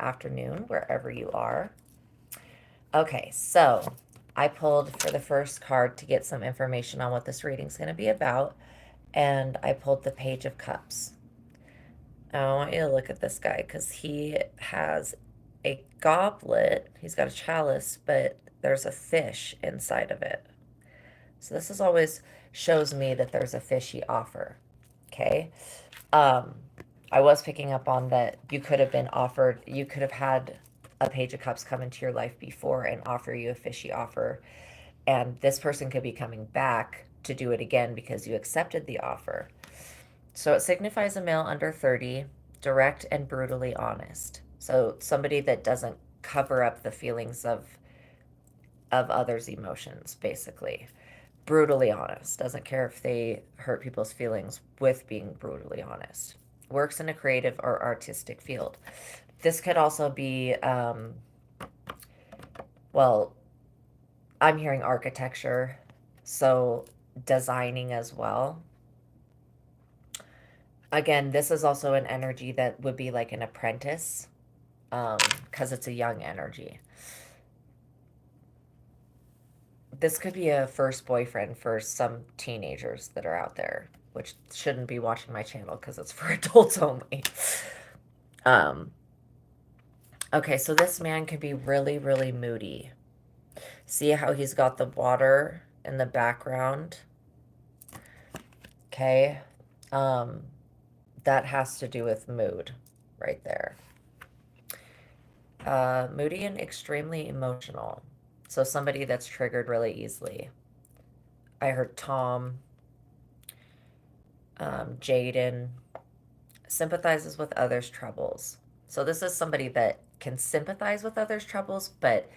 afternoon, wherever you are. Okay, so I pulled for the first card to get some information on what this reading's going to be about, and I pulled the Page of Cups. Now, I want you to look at this guy because he has a goblet. He's got a chalice, but there's a fish inside of it. So this is always shows me that there's a fishy offer. Okay. Um, I was picking up on that you could have been offered, you could have had a Page of Cups come into your life before and offer you a fishy offer. And this person could be coming back to do it again because you accepted the offer. So it signifies a male under 30, direct and brutally honest. So somebody that doesn't cover up the feelings of others' emotions, basically. Brutally honest. Doesn't care if they hurt people's feelings with being brutally honest. Works in a creative or artistic field. This could also be, well, I'm hearing architecture, so designing as well. Again, this is also an energy that would be like an apprentice, because it's a young energy. This could be a first boyfriend for some teenagers that are out there, which shouldn't be watching my channel because it's for adults only. Um, okay, so this man can be really, really moody. See how he's got the water in the background? Okay. That has to do with mood right there. Moody and extremely emotional. So somebody that's triggered really easily. I heard Tom, Jaden, sympathizes with others' troubles. So this is somebody that can sympathize with others' troubles, but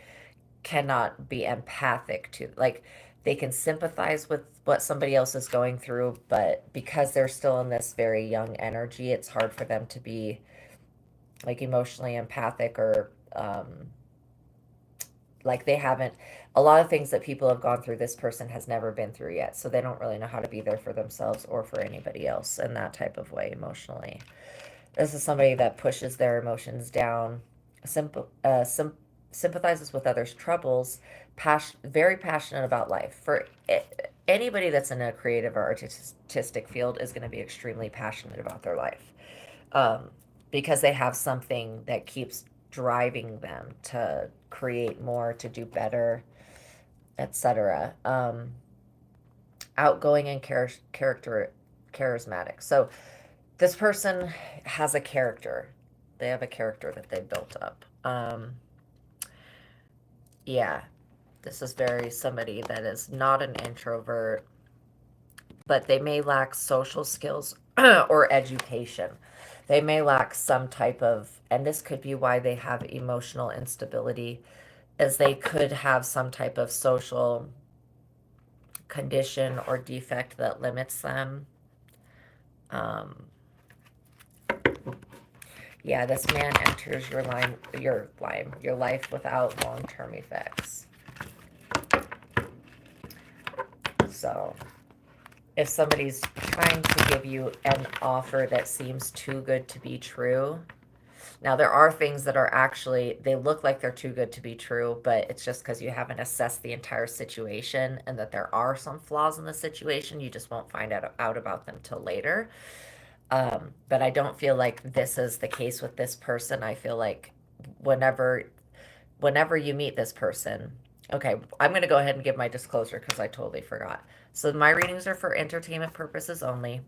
cannot be empathic to, like, they can sympathize with what somebody else is going through, but because they're still in this very young energy, it's hard for them to be like emotionally empathic or like they haven't, a lot of things that people have gone through, this person has never been through yet, so they don't really know how to be there for themselves or for anybody else in that type of way emotionally. This is somebody that pushes their emotions down, sympathizes with others' troubles, very passionate about life. For anybody that's in a creative or artistic field is going to be extremely passionate about their life, because they have something that keeps driving them to create more, to do better, etc. Outgoing and charismatic. So this person has a character. They have a character that they built up. Yeah, this is very somebody that is not an introvert, but they may lack social skills or education. They may lack some type of, and this could be why they have emotional instability, is they could have some type of social condition or defect that limits them. Yeah, this man enters your life without long-term effects. So, if somebody's trying to give you an offer that seems too good to be true, now there are things that are actually, they look like they're too good to be true, but it's just because you haven't assessed the entire situation and that there are some flaws in the situation. You just won't find out about them till later. But I don't feel like this is the case with this person. I feel like whenever you meet this person, okay, I'm going to go ahead and give my disclosure because I totally forgot. So my readings are for entertainment purposes only.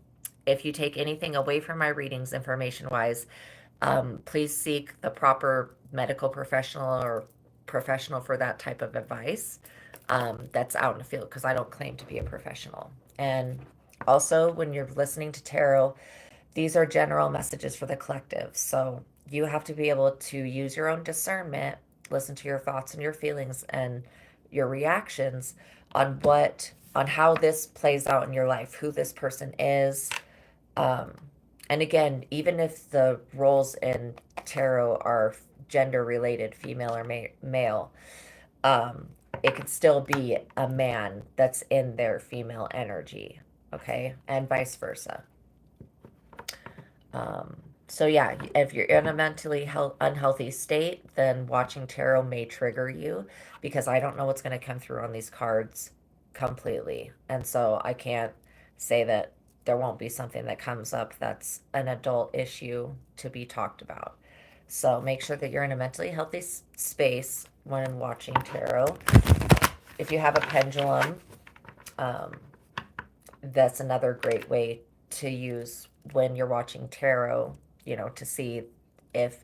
If you take anything away from my readings information-wise, please seek the proper medical professional or professional for that type of advice, that's out in the field, because I don't claim to be a professional. And also, when you're listening to tarot, these are general messages for the collective. So you have to be able to use your own discernment, listen to your thoughts and your feelings and your reactions on how this plays out in your life, who this person is. And again, even if the roles in tarot are gender related, female or male, it could still be a man that's in their female energy, okay? And vice versa. So yeah, if you're in a mentally unhealthy state, then watching tarot may trigger you, because I don't know what's going to come through on these cards completely. And so I can't say that there won't be something that comes up that's an adult issue to be talked about. So make sure that you're in a mentally healthy space when watching tarot. If you have a pendulum, um, that's another great way to use when you're watching tarot, to see if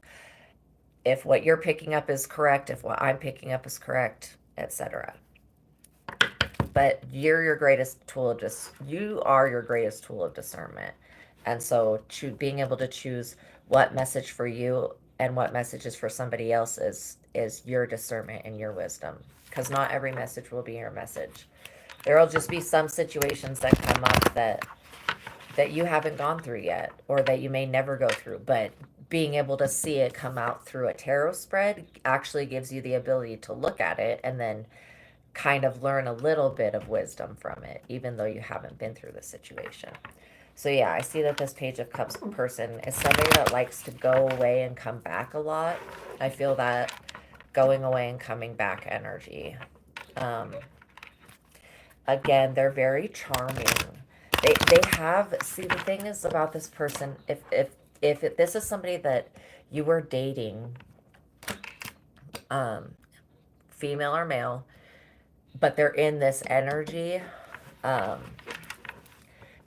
what you're picking up is correct, if what I'm picking up is correct, etc. But you are your greatest tool of discernment. And so being able to choose what message for you and what message is for somebody else is your discernment and your wisdom, because not every message will be your message. There will just be some situations that come up that you haven't gone through yet, or that you may never go through, but being able to see it come out through a tarot spread actually gives you the ability to look at it and then kind of learn a little bit of wisdom from it, even though you haven't been through the situation. So yeah, I see that this Page of Cups person is somebody that likes to go away and come back a lot. I feel that going away and coming back energy. Um, Again, they're very charming. They have, see, the thing is about this person, if this is somebody that you were dating, um, female or male, but they're in this energy, um,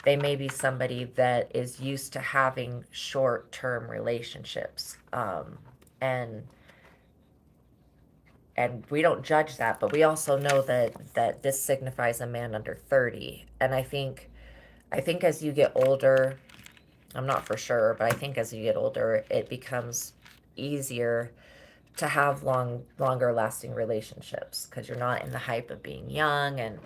they may be somebody that is used to having short-term relationships, and we don't judge that, but we also know that this signifies a man under 30. And I think as you get older, I'm not for sure, but I think as you get older, it becomes easier to have longer lasting relationships, because you're not in the hype of being young and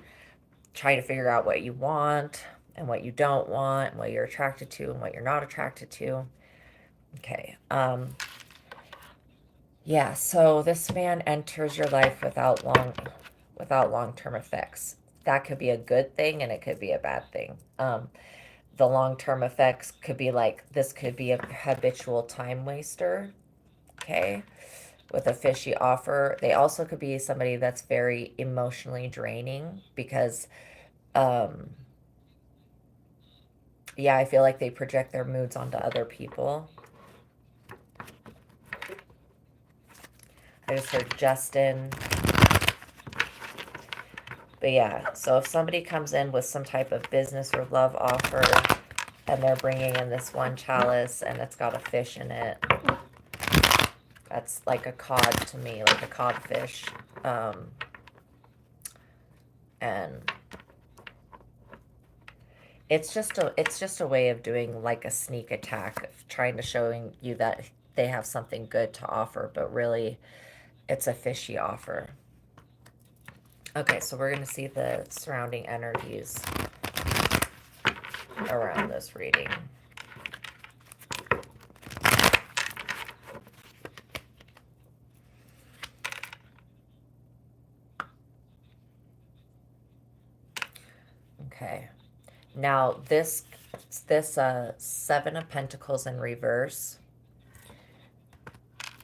trying to figure out what you want and what you don't want, and what you're attracted to and what you're not attracted to. Okay. Yeah, so this man enters your life without long-term effects. That could be a good thing and it could be a bad thing. The long-term effects could be like, this could be a habitual time waster, okay, with a fishy offer. They also could be somebody that's very emotionally draining, because um yeah, I feel like they project their moods onto other people. I just heard Justin. But yeah, so if somebody comes in with some type of business or love offer, and they're bringing in this one chalice and it's got a fish in it, that's like a cod to me, like a codfish. And it's just a way of doing like a sneak attack, of trying to showing you that they have something good to offer, but really it's a fishy offer. Okay, so we're going to see the surrounding energies around this reading. Okay. Now this Seven of Pentacles in reverse,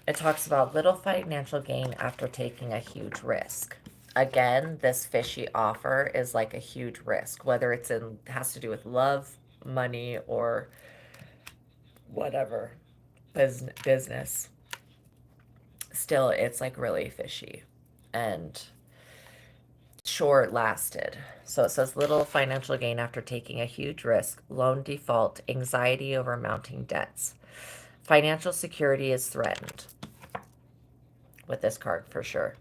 it talks about little financial gain after taking a huge risk. Again, this fishy offer is like a huge risk, whether has to do with love, money, or whatever, business. Still, it's like really fishy and short lasted. So it says little financial gain after taking a huge risk, loan default, anxiety over mounting debts. Financial security is threatened with this card for sure.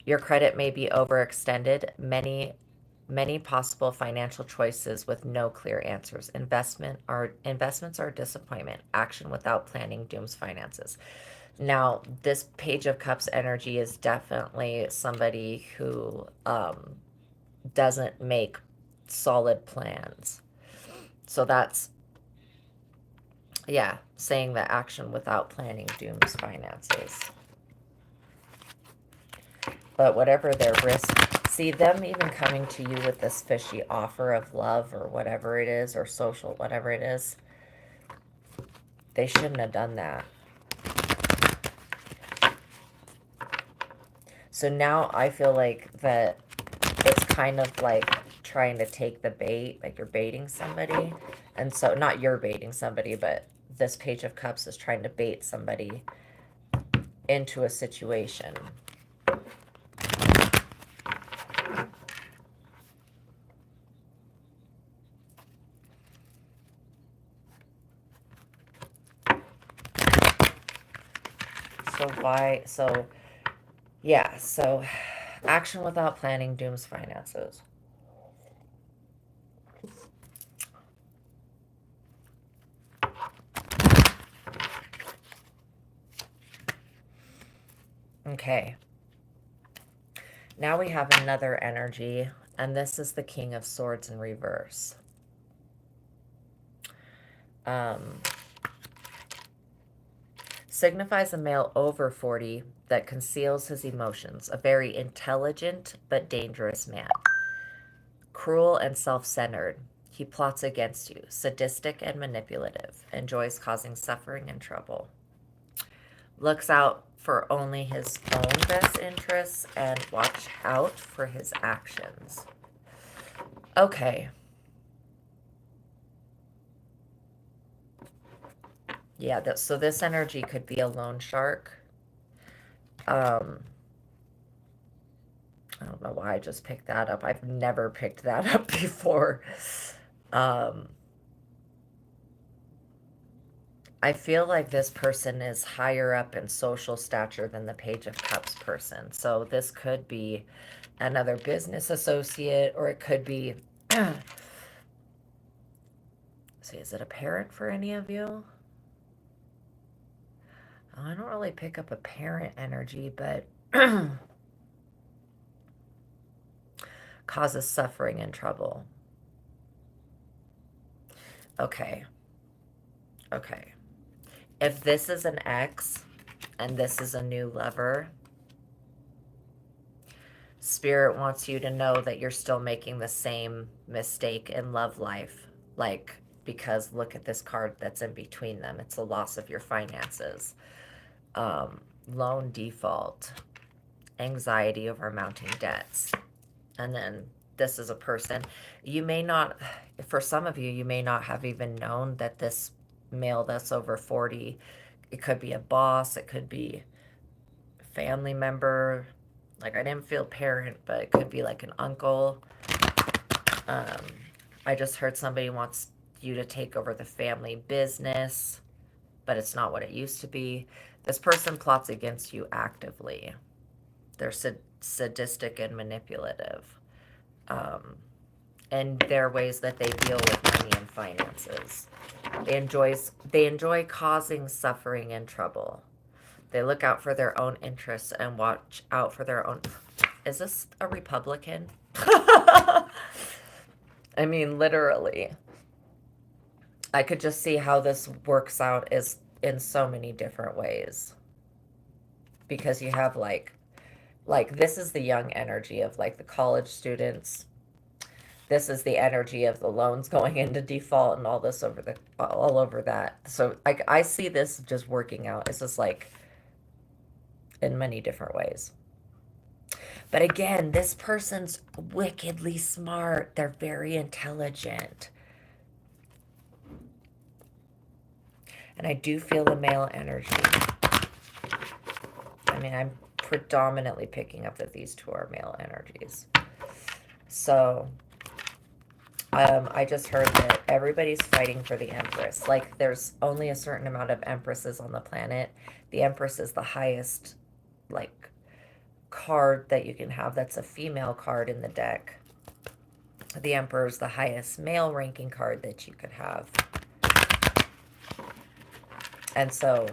Your credit may be overextended. Many possible financial choices with no clear answers. Investments are disappointment. Action without planning dooms finances. Now, this Page of Cups energy is definitely somebody who doesn't make solid plans. So that's, yeah, saying that action without planning dooms finances. But whatever their risk, see them even coming to you with this fishy offer of love or whatever it is, or social, whatever it is. They shouldn't have done that. So now I feel like that it's kind of like trying to take the bait, like you're baiting somebody. And so, not you're baiting somebody, but this Page of Cups is trying to bait somebody into a situation. So why, so, yeah, so action without planning dooms finances. Okay. Now we have another energy, and this is the King of Swords in reverse. Signifies a male over 40 that conceals his emotions, a very intelligent but dangerous man. Cruel and self-centered. He plots against you, sadistic and manipulative, enjoys causing suffering and trouble. Looks out for only his own best interests and watch out for his actions. Okay. Yeah, so this energy could be a loan shark. I don't know why I just picked that up. I've never picked that up before. I feel like this person is higher up in social stature than the Page of Cups person. So this could be another business associate, or it could be... See, is it a parent for any of you? Oh, I don't really pick up a parent energy, but causes suffering and trouble. Okay. Okay. If this is an ex and this is a new lover, Spirit wants you to know that you're still making the same mistake in love life. Like, because look at this card that's in between them. It's a loss of your finances. Loan default. Anxiety over mounting debts. And then this is a person. You may not, for some of you, you may not have even known that this male that's over 40, it could be a boss, it could be a family member. Like, I didn't feel parent, but it could be like an uncle. I just heard somebody wants you to take over the family business, but it's not what it used to be. This person plots against you actively. They're sadistic and manipulative. And their ways that they deal with money and finances. They enjoy causing suffering and trouble. They look out for their own interests and watch out for their own... Is this a Republican? I mean, literally. I could just see how this works out is in so many different ways. Because you have like this is the young energy of like the college students. This is the energy of the loans going into default and all this all over that. So I see this just working out. It's just like in many different ways. But again, this person's wickedly smart. They're very intelligent. And I do feel the male energy. I mean, I'm predominantly picking up that these two are male energies. So I just heard that everybody's fighting for the Empress. Like, there's only a certain amount of Empresses on the planet. The Empress is the highest, like, card that you can have. That's a female card in the deck. The Emperor is the highest male ranking card that you could have. And so,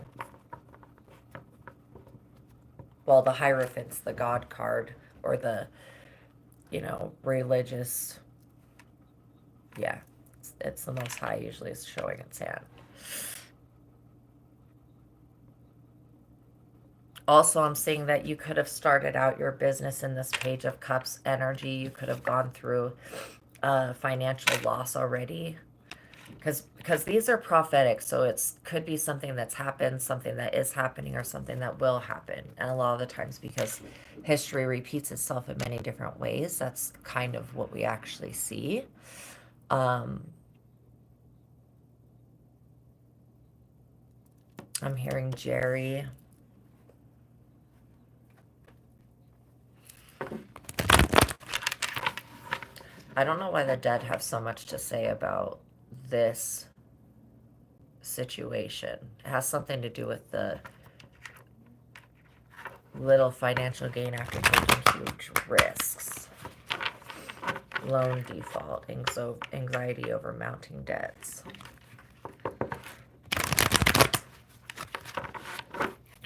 well, the Hierophant's the God card, or the, religious... Yeah, it's the most high usually is showing its hand. Also, I'm seeing that you could have started out your business in this Page of Cups energy. You could have gone through financial loss already. because these are prophetic, so it's could be something that's happened, something that is happening, or something that will happen. And a lot of the times, because history repeats itself in many different ways, that's kind of what we actually see. um I'm hearing Jerry. I don't know why the dead have so much to say about this situation. It has something to do with the little financial gain after taking huge risks, loan default, anxiety over mounting debts.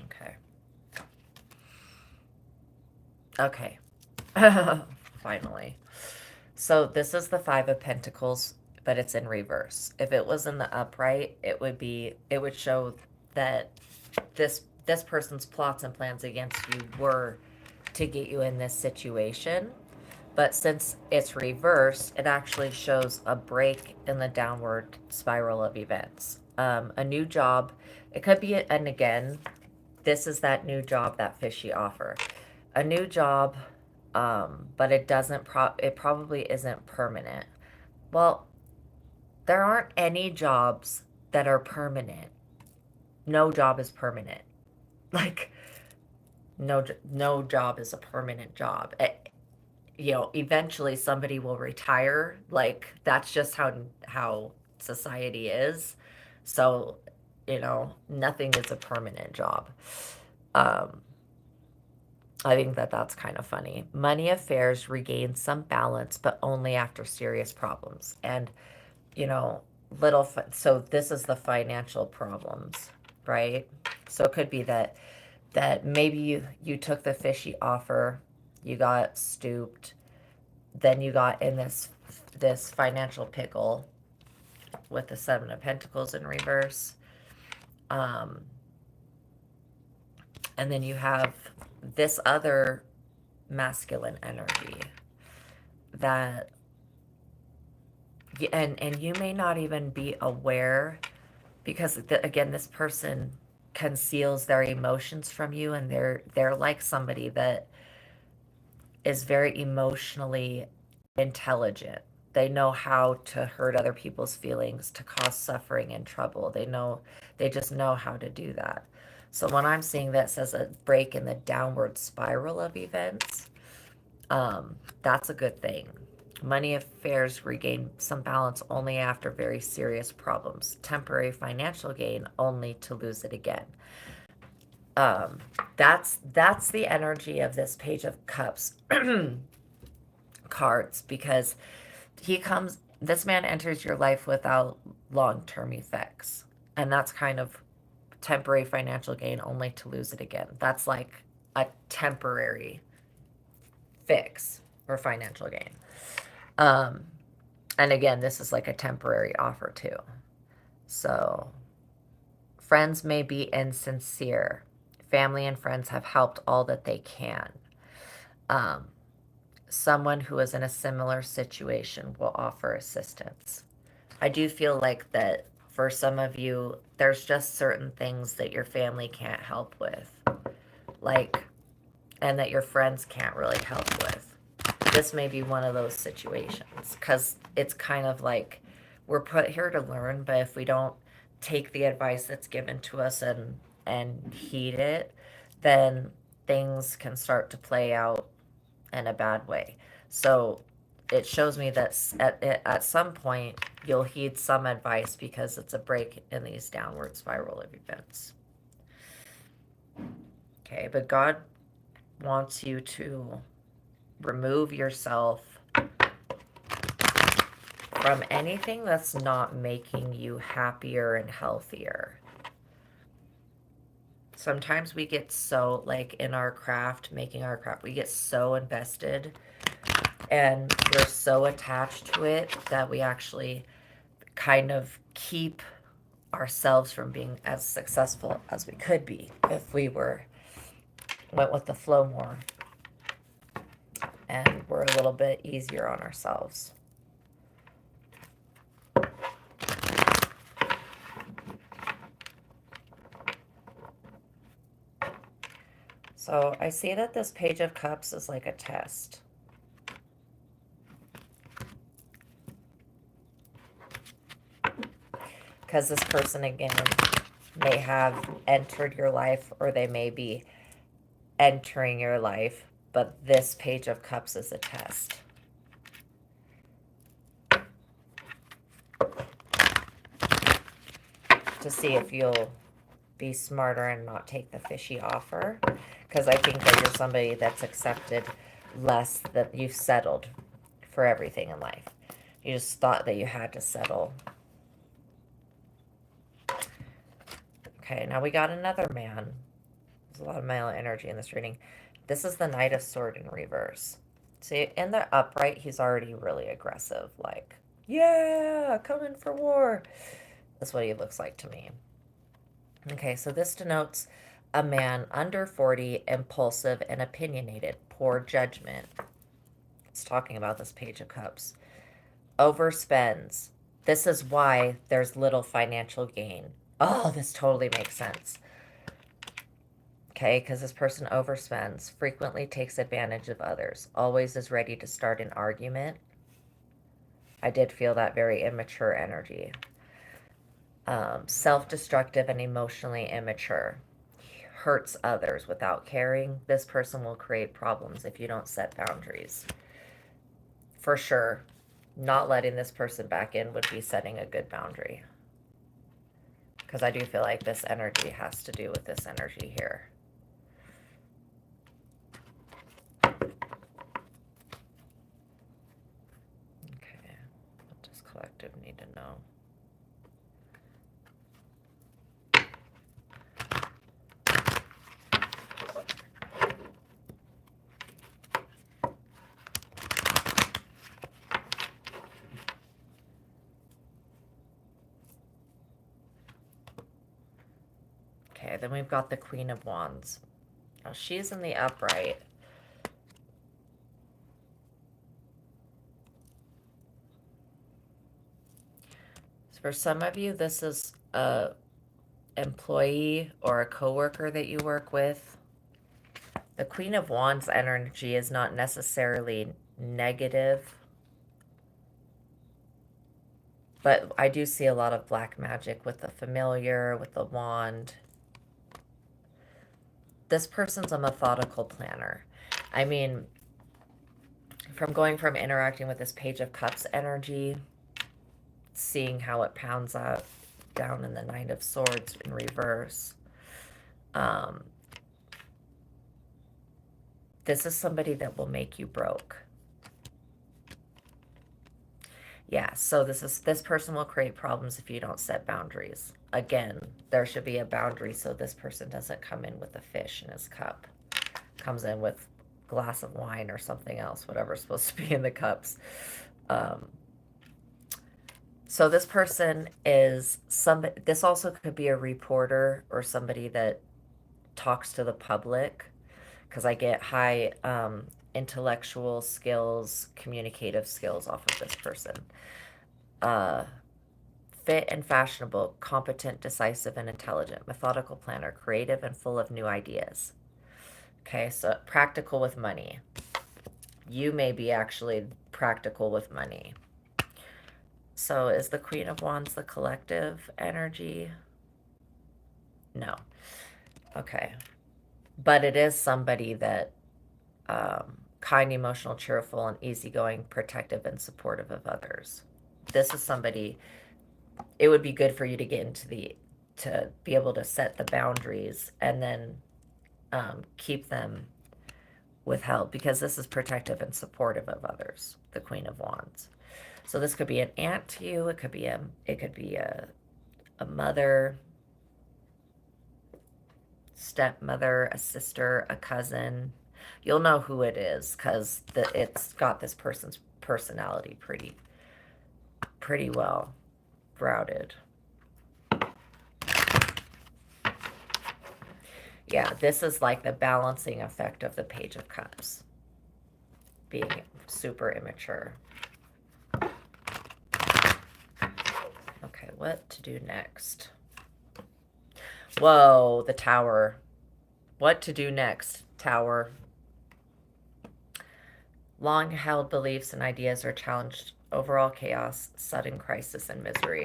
Okay. Okay. Finally. So this is the Five of Pentacles, but it's in reverse. If it was in the upright, it would show that this person's plots and plans against you were to get you in this situation. But since it's reversed, it actually shows a break in the downward spiral of events. A new job, it could be, and again, this is that new job that Fishy offer. A new job, but it it probably isn't permanent. Well, there aren't any jobs that are permanent. No job is permanent. Like, no job is a permanent job. Eventually somebody will retire. Like, that's just how society is. So, nothing is a permanent job. um I think that that's kind of funny. Money affairs regain some balance, but only after serious problems. And, you know so this is the financial problems, right? So it could be that maybe you took the Fishy offer, you got stooped, then you got in this financial pickle with the Seven of Pentacles in reverse. um and then you have this other masculine energy that, and you may not even be aware, because again, this person conceals their emotions from you, and they're like somebody that is very emotionally intelligent. They know how to hurt other people's feelings, to cause suffering and trouble. They just know how to do that. So when I'm seeing that says a break in the downward spiral of events, that's a good thing. Money affairs regain some balance only after very serious problems. Temporary financial gain only to lose it again. Um, that's the energy of this Page of Cups cards, because this man enters your life without long-term effects. And that's kind of temporary financial gain only to lose it again. That's like a temporary fix for financial gain. And again, this is like a temporary offer too. So, friends may be insincere. Family and friends have helped all that they can. Um, Someone who is in a similar situation will offer assistance. I do feel like that for some of you, there's just certain things that your family can't help with, like, and that your friends can't really help with. This may be one of those situations, because it's kind of like we're put here to learn, but if we don't take the advice that's given to us and heed it, then things can start to play out in a bad way. So it shows me that at some point you'll heed some advice, because it's a break in these downward spiral of events. Okay, but God wants you to remove yourself from anything that's not making you happier and healthier. Sometimes we get so, like in our craft, making our craft, we get so invested and we're so attached to it that we actually kind of keep ourselves from being as successful as we could be if we went with the flow more and were a little bit easier on ourselves. So I see that this Page of Cups is like a test. Because this person, again, may have entered your life, or they may be entering your life, but this Page of Cups is a test. To see if you'll be smarter and not take the fishy offer. Because I think that you're somebody that's accepted less, that you've settled for everything in life. You just thought that you had to settle. Okay, now we got another man. There's a lot of male energy in this reading. This is the Knight of Sword in reverse. See, in the upright, he's already really aggressive. Like, yeah, coming for war. That's what he looks like to me. Okay, so this denotes a man under 40, impulsive and opinionated, poor judgment. It's talking about this Page of Cups. Overspends. This is why there's little financial gain. Oh, this totally makes sense. Okay, because this person overspends, frequently takes advantage of others, always is ready to start an argument. I did feel that very immature energy. Self-destructive and emotionally immature. Hurts others without caring. This person will create problems if you don't set boundaries. For sure, not letting this person back in would be setting a good boundary. Because I do feel like this energy has to do with this energy here. Okay, what does collective need to know? Okay, then we've got the Queen of Wands. Now she's in the upright. So for some of you, this is a employee or a coworker that you work with. The Queen of Wands energy is not necessarily negative, but I do see a lot of black magic with the familiar, with the wand. This person's a methodical planner. I mean, from going from interacting with this Page of Cups energy, seeing how it pounds out down in the Knight of Swords in reverse, this is somebody that will make you broke. Yeah, so this person will create problems if you don't set boundaries. Again, there should be a boundary so this person doesn't come in with a fish in his cup. Comes in with a glass of wine or something else, whatever's supposed to be in the cups. So this person is somebody, this also could be a reporter or somebody that talks to the public, because I get high intellectual skills, communicative skills off of this person. Fit and fashionable, competent, decisive, and intelligent, methodical planner, creative and full of new ideas. Okay, so practical with money. You may be actually practical with money. So is the Queen of Wands the collective energy? No. Okay. But it is somebody that kind, emotional, cheerful, and easygoing, protective, and supportive of others. This is somebody, it would be good for you to get into to be able to set the boundaries and then keep them withheld, because this is protective and supportive of others, the Queen of Wands. So this could be an aunt to you. It could be a mother, stepmother, a sister, a cousin. You'll know who it is because it's got this person's personality pretty well routed. Yeah, this is like the balancing effect of the Page of Cups, being super immature. Okay, what to do next? Whoa, the Tower. What to do next? Tower. Long-held beliefs and ideas are challenged. Overall chaos, sudden crisis, and misery.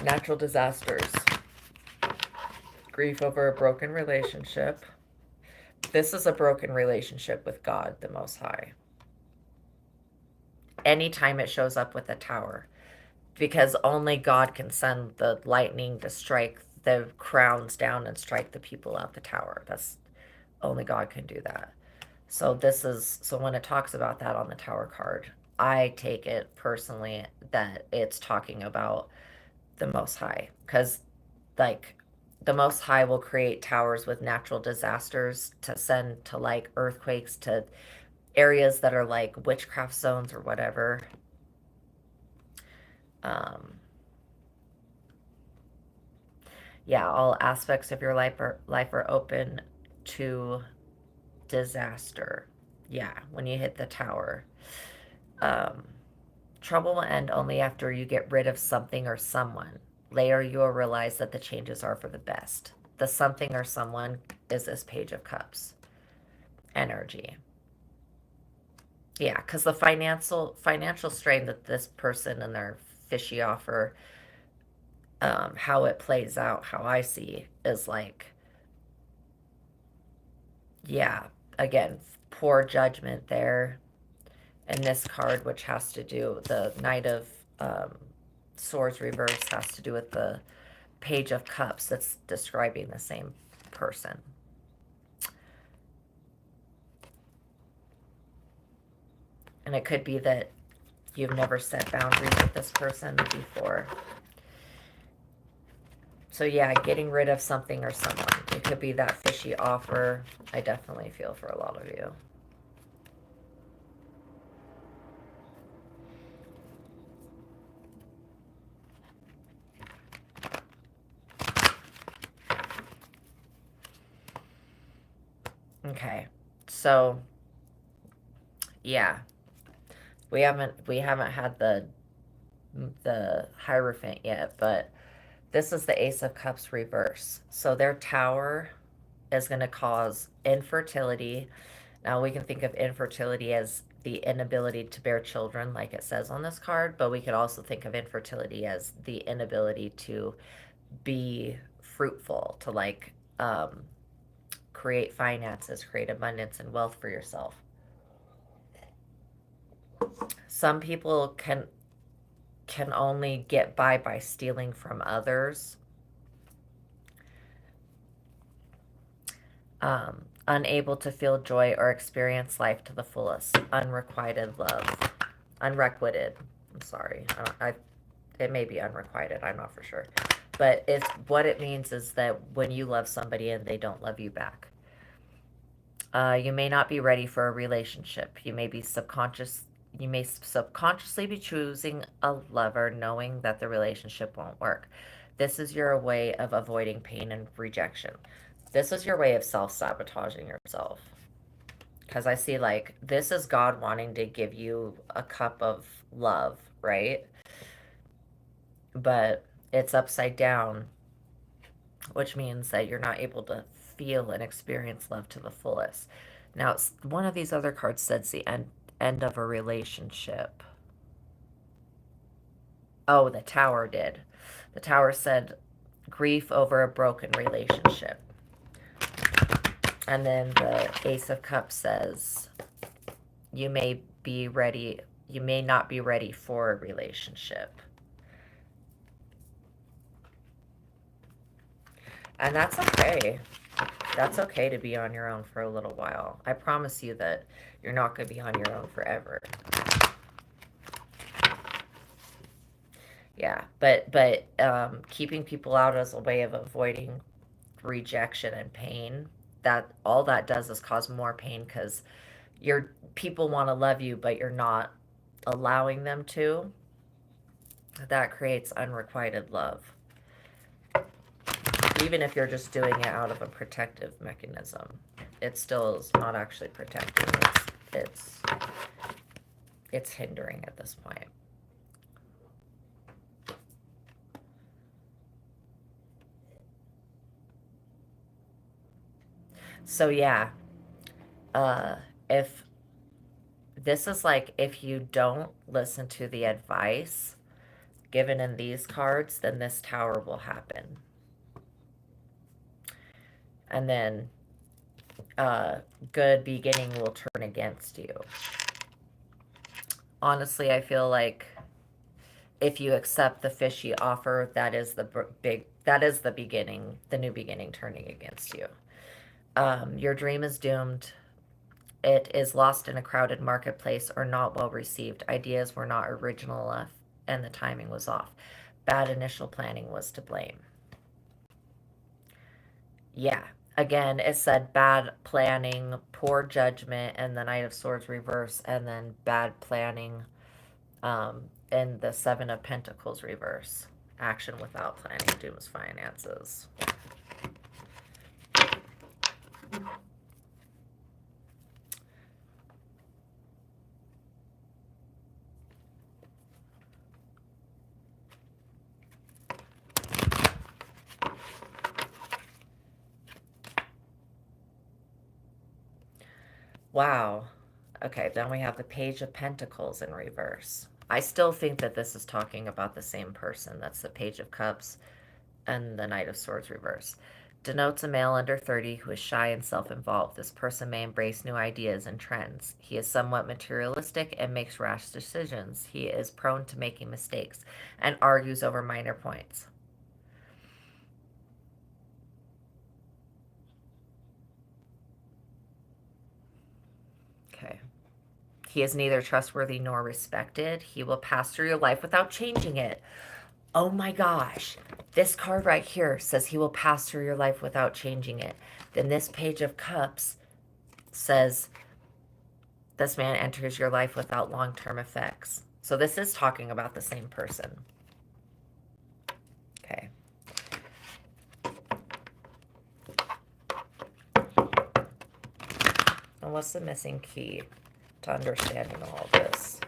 Natural disasters. Grief over a broken relationship. This is a broken relationship with God, the Most High. Anytime it shows up with a tower, because only God can send the lightning to strike the crowns down and strike the people out the tower. That's only God can do that. So when it talks about that on the tower card, I take it personally that it's talking about the Most High, because like the Most High will create towers with natural disasters to send to like earthquakes to areas that are like witchcraft zones or whatever. Yeah, all aspects of your life are open to disaster. Yeah, when you hit the tower. Um, Trouble will end only after you get rid of something or someone. Later, you will realize that the changes are for the best. The something or someone is this Page of Cups energy. Yeah, because the financial strain that this person and their fishy offer, how it plays out, how I see, is like, yeah, again, poor judgment there. And this card, which has to do, the Knight of Swords reverse, has to do with the Page of Cups. That's describing the same person. And it could be that you've never set boundaries with this person before. So yeah, getting rid of something or someone. It could be that fishy offer. I definitely feel for a lot of you. Okay, so yeah, we haven't had the Hierophant yet, but this is the Ace of Cups reverse. So their tower is going to cause infertility. Now we can think of infertility as the inability to bear children, like it says on this card, but we could also think of infertility as the inability to be fruitful, to like create finances, create abundance and wealth for yourself. Some people can only get by stealing from others. Unable to feel joy or experience life to the fullest. Unrequited love. Unrequited. I'm sorry. It may be unrequited. I'm not for sure. But what it means is that when you love somebody and they don't love you back. You may not be ready for a relationship. You may subconsciously be choosing a lover knowing that the relationship won't work. This is your way of avoiding pain and rejection. This is your way of self-sabotaging yourself. Because I see like this is God wanting to give you a cup of love, right? But it's upside down, which means that you're not able to feel and experience love to the fullest. Now, one of these other cards says the end of a relationship. Oh, the Tower did. The Tower said grief over a broken relationship. And then the Ace of Cups says you may not be ready for a relationship. And that's okay. That's okay to be on your own for a little while. I promise you that you're not going to be on your own forever. Yeah, but keeping people out as a way of avoiding rejection and pain, that all that does is cause more pain, because people want to love you, but you're not allowing them to. That creates unrequited love. Even if you're just doing it out of a protective mechanism, it still is not actually protecting. It's hindering at this point. So yeah, uh, if this is like if you don't listen to the advice given in these cards, then this tower will happen. And then uh, good beginning will turn against you. Honestly, I feel like if you accept the fishy offer, that is the beginning, the new beginning turning against you. Your dream is doomed. It is lost in a crowded marketplace or not well received. Ideas were not original enough and the timing was off. Bad initial planning was to blame. Yeah. Again, it said bad planning, poor judgment, and the Knight of Swords reverse, and then bad planning, and the Seven of Pentacles reverse. Action without planning dooms finances. Wow. Okay, then we have the Page of Pentacles in reverse. I still think that this is talking about the same person. That's the Page of Cups and the Knight of Swords reverse. Denotes a male under 30 who is shy and self-involved. This person may embrace new ideas and trends. He is somewhat materialistic and makes rash decisions. He is prone to making mistakes and argues over minor points. Okay. He is neither trustworthy nor respected. He will pass through your life without changing it. Oh my gosh. This card right here says he will pass through your life without changing it. Then this Page of Cups says this man enters your life without long-term effects. So this is talking about the same person. Okay. And what's the missing key to understanding all this?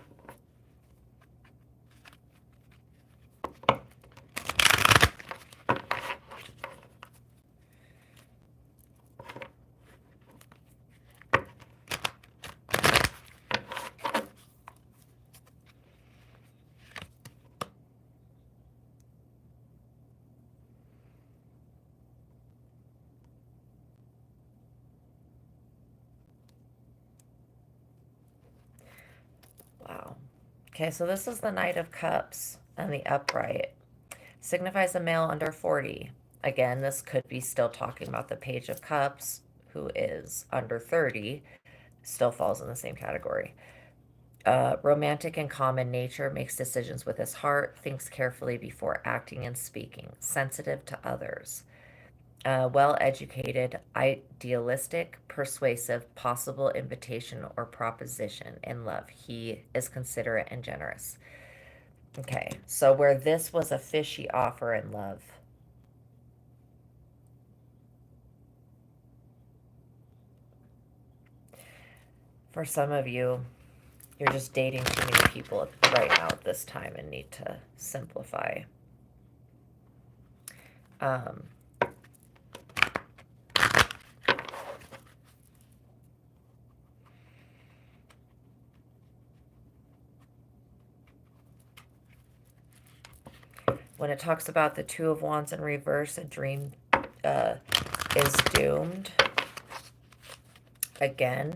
Wow. Okay, so this is the Knight of Cups and the upright. Signifies a male under 40. Again, this could be still talking about the Page of Cups, who is under 30, still falls in the same category. Romantic and calm in nature, makes decisions with his heart, thinks carefully before acting and speaking, sensitive to others. Well educated, idealistic, persuasive, possible invitation or proposition in love. He is considerate and generous. Okay, so where this was a fishy offer in love, for some of you, you're just dating too many people right now at this time and need to simplify. Um, when it talks about the Two of Wands in reverse, a dream is doomed. Again,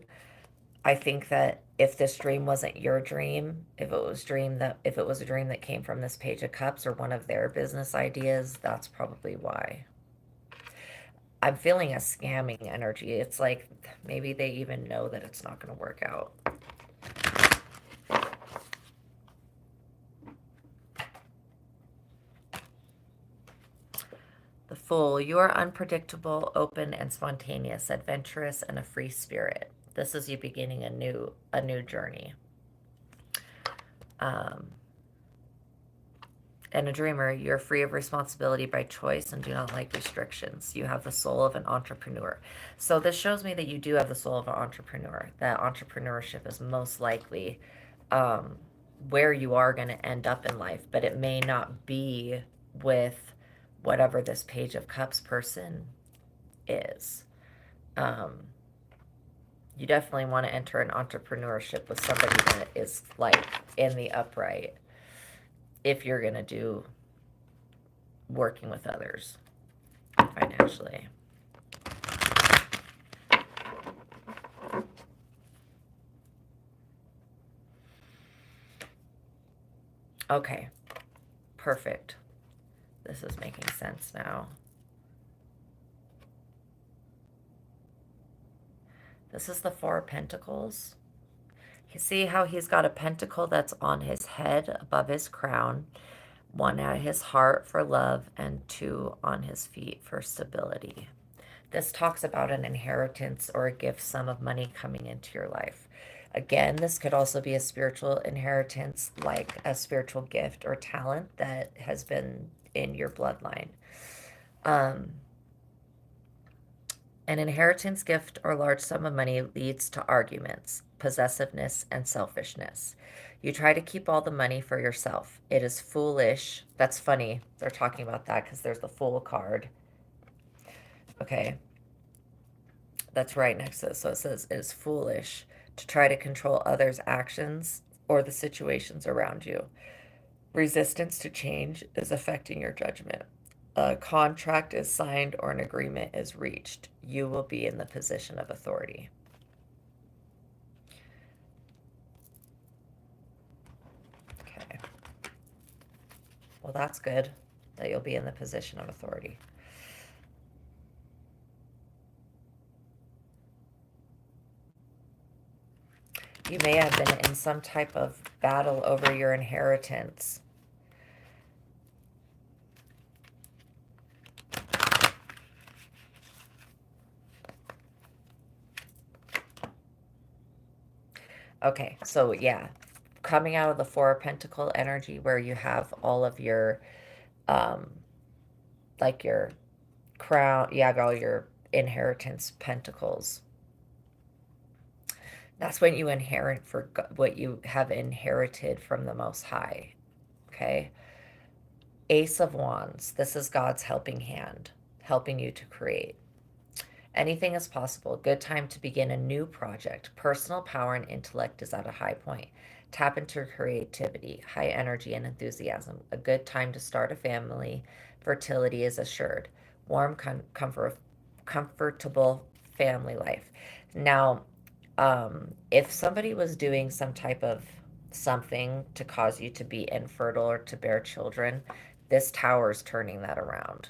I think that if this dream wasn't your dream, if it was a dream that came from this Page of Cups or one of their business ideas, that's probably why. I'm feeling a scamming energy. It's like maybe they even know that it's not going to work out. The Fool. You are unpredictable, open, and spontaneous, adventurous, and a free spirit. This is you beginning a new journey. And a dreamer, you're free of responsibility by choice and do not like restrictions. You have the soul of an entrepreneur. So this shows me that you do have the soul of an entrepreneur. That entrepreneurship is most likely where you are going to end up in life, but it may not be with whatever this Page of Cups person is. Um, you definitely want to enter an entrepreneurship with somebody that is like in the upright if you're going to do working with others financially. Okay, perfect. This is making sense now. This is the Four of Pentacles. You see how he's got a pentacle that's on his head above his crown, one at his heart for love, and two on his feet for stability. This talks about an inheritance or a gift sum of money coming into your life. Again, this could also be a spiritual inheritance, like a spiritual gift or talent that has been in your bloodline. Um, An inheritance, gift, or large sum of money leads to arguments, possessiveness, and selfishness. You try to keep all the money for yourself. It is foolish. That's funny. They're talking about that because there's the Fool card. Okay. That's right next to it. So it says it is foolish to try to control others' actions or the situations around you. Resistance to change is affecting your judgment. A contract is signed or an agreement is reached. You will be in the position of authority. Okay. Well, that's good that you'll be in the position of authority. You may have been in some type of battle over your inheritance. Okay, so yeah, coming out of the Four of Pentacle energy where you have all of your, um, like your crown, you have all your inheritance pentacles. That's when you inherit for what you have inherited from the Most High. Okay. Ace of Wands. This is God's helping hand, helping you to create. Anything is possible. Good time to begin a new project. Personal power and intellect is at a high point. Tap into creativity, high energy, and enthusiasm. A good time to start a family. Fertility is assured. Warm, comfortable family life. Now, if somebody was doing some type of something to cause you to be infertile or to bear children, this tower is turning that around.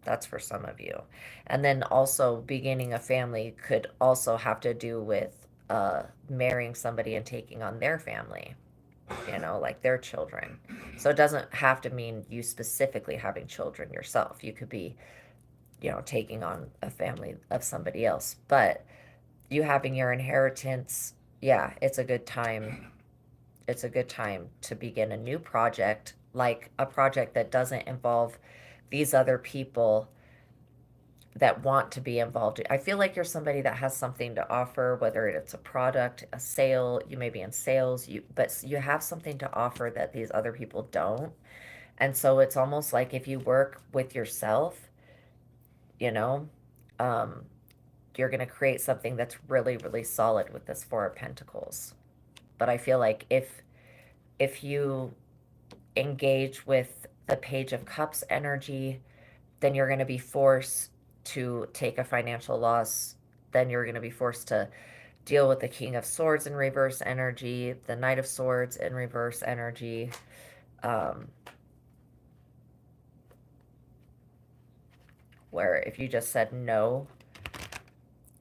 That's for some of you. And then also beginning a family could also have to do with marrying somebody and taking on their family, like their children. So it doesn't have to mean you specifically having children yourself. You could be, taking on a family of somebody else. But you having your inheritance, yeah, it's a good time. It's a good time to begin a new project, like a project that doesn't involve these other people that want to be involved. I feel like you're somebody that has something to offer, whether it's a product, a sale, you may be in sales, but you have something to offer that these other people don't. And so it's almost like if you work with yourself, you know, um, you're going to create something that's really, really solid with this Four of Pentacles. But I feel like if you engage with the Page of Cups energy, then you're going to be forced to take a financial loss. Then you're going to be forced to deal with the King of Swords in reverse energy, the Knight of Swords in reverse energy. Um, where if you just said no,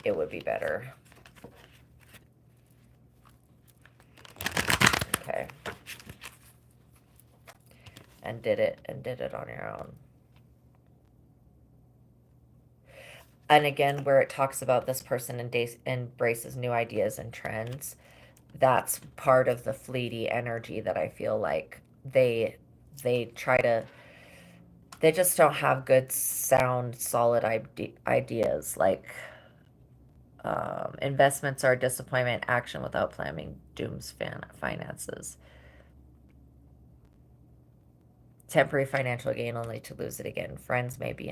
it would be better. Okay. And did it on your own. And again, where it talks about this person embraces new ideas and trends, that's part of the fleety energy that I feel like they try to, they just don't have good sound solid ideas, like investments are disappointment, action without planning dooms finances. Temporary financial gain only to lose it again. Friends may be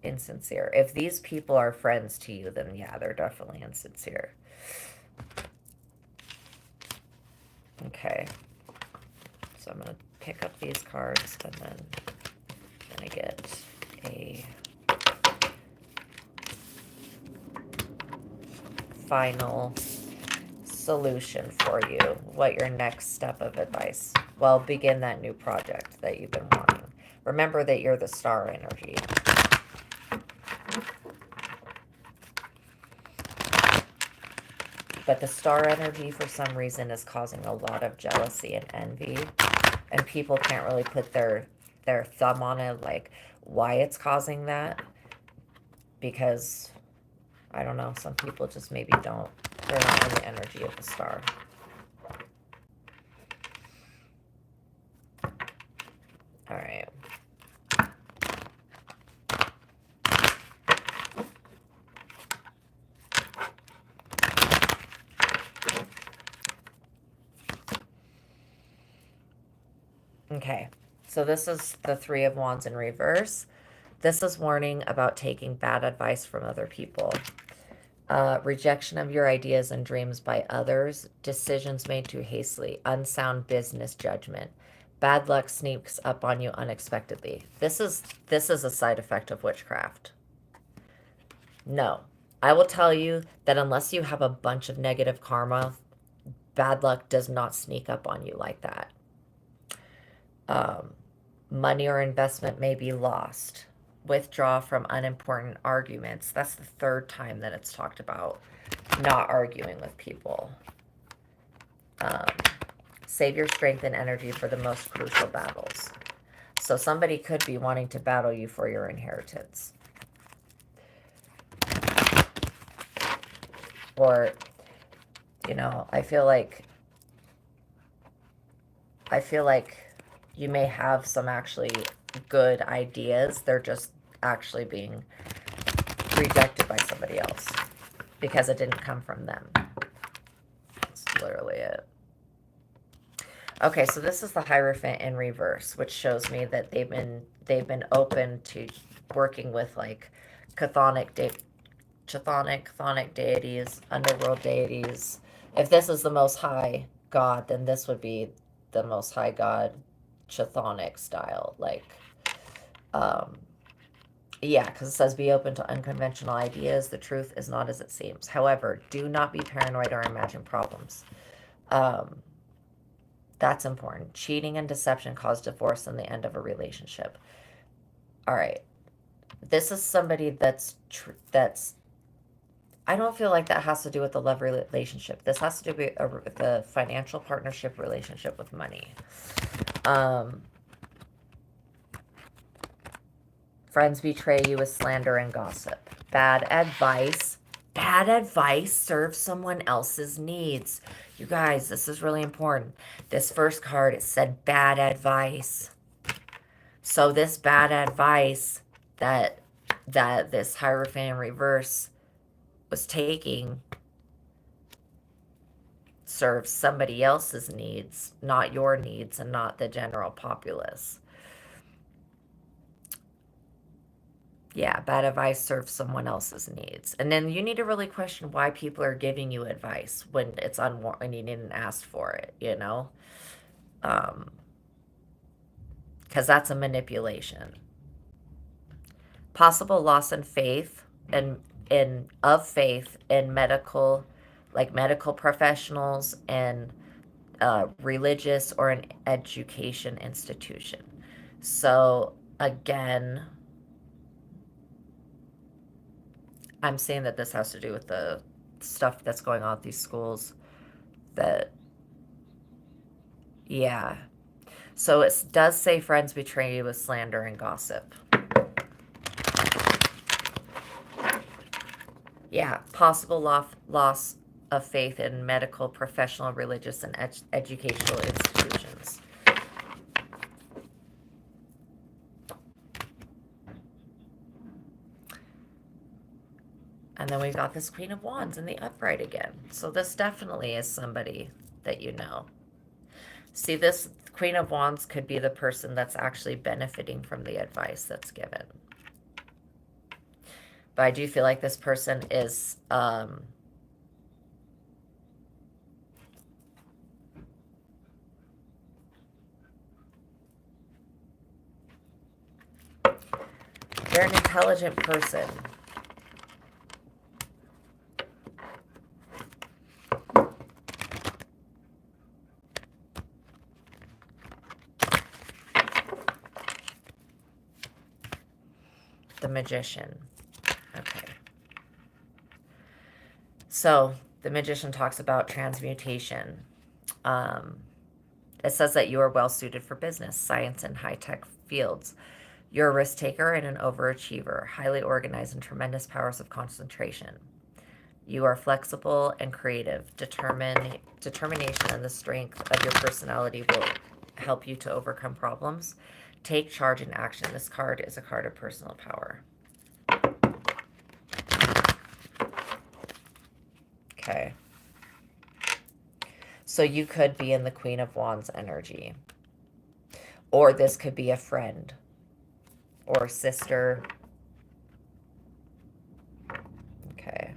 insincere. If these people are friends to you, then yeah, they're definitely insincere. Okay. So I'm going to pick up these cards and then I'm going to get a final solution for you. What your next step of advice? Well, begin that new project that you've been wanting. Remember that you're the star energy. But the star energy, for some reason, is causing a lot of jealousy and envy. And people can't really put their thumb on it, like, why it's causing that. Because, I don't know, some people just maybe don't. They're not in the energy of the star. All right. Okay, so this is the Three of Wands in reverse. This is warning about taking bad advice from other people. Rejection of your ideas and dreams by others. Decisions made too hastily. Unsound business judgment. Bad luck sneaks up on you unexpectedly. This is a side effect of witchcraft. No. I will tell you that unless you have a bunch of negative karma, bad luck does not sneak up on you like that. Money or investment may be lost. Withdraw from unimportant arguments. That's the third time that it's talked about not arguing with people. Save your strength and energy for the most crucial battles. So somebody could be wanting to battle you for your inheritance. Or, you know, I feel like you may have some actually good ideas. They're just actually being rejected by somebody else because it didn't come from them. That's literally it. Okay, so this is the Hierophant in reverse, which shows me that they've been open to working with like chthonic deities, underworld deities. If this is the Most High God, then this would be the Most High God chthonic style, like, yeah, because it says be open to unconventional ideas. The truth is not as it seems. However, do not be paranoid or imagine problems. That's important. Cheating and deception cause divorce and the end of a relationship. All right. This is somebody that's I don't feel like that has to do with the love relationship. This has to do with the financial partnership relationship with money. Friends betray you with slander and gossip. Bad advice. Bad advice serves someone else's needs. You guys, this is really important. This first card, it said bad advice. So this bad advice that this Hierophant in reverse was taking serves somebody else's needs, not your needs and not the general populace. Yeah, bad advice serves someone else's needs. And then you need to really question why people are giving you advice when it's when you didn't ask for it, you know? Because that's a manipulation. Possible loss in faith and of faith in medical, like medical professionals and religious or an education institution. So again, I'm saying that this has to do with the stuff that's going on at these schools. That, yeah. So it does say friends betray you with slander and gossip. Yeah, possible loss of faith in medical, professional, religious, and educational institutions. And then we've got this Queen of Wands in the upright again. So this definitely is somebody that you know. See, this Queen of Wands could be the person that's actually benefiting from the advice that's given. But I do feel like this person is they're an intelligent person. The Magician. Okay. So the Magician talks about transmutation. It says that you are well suited for business, science, and high-tech fields. You're a risk taker and an overachiever, highly organized and tremendous powers of concentration. You are flexible and creative. Determination and the strength of your personality will help you to overcome problems. Take charge and action. This card is a card of personal power. Okay. So you could be in the Queen of Wands energy. Or this could be a friend or sister. Okay.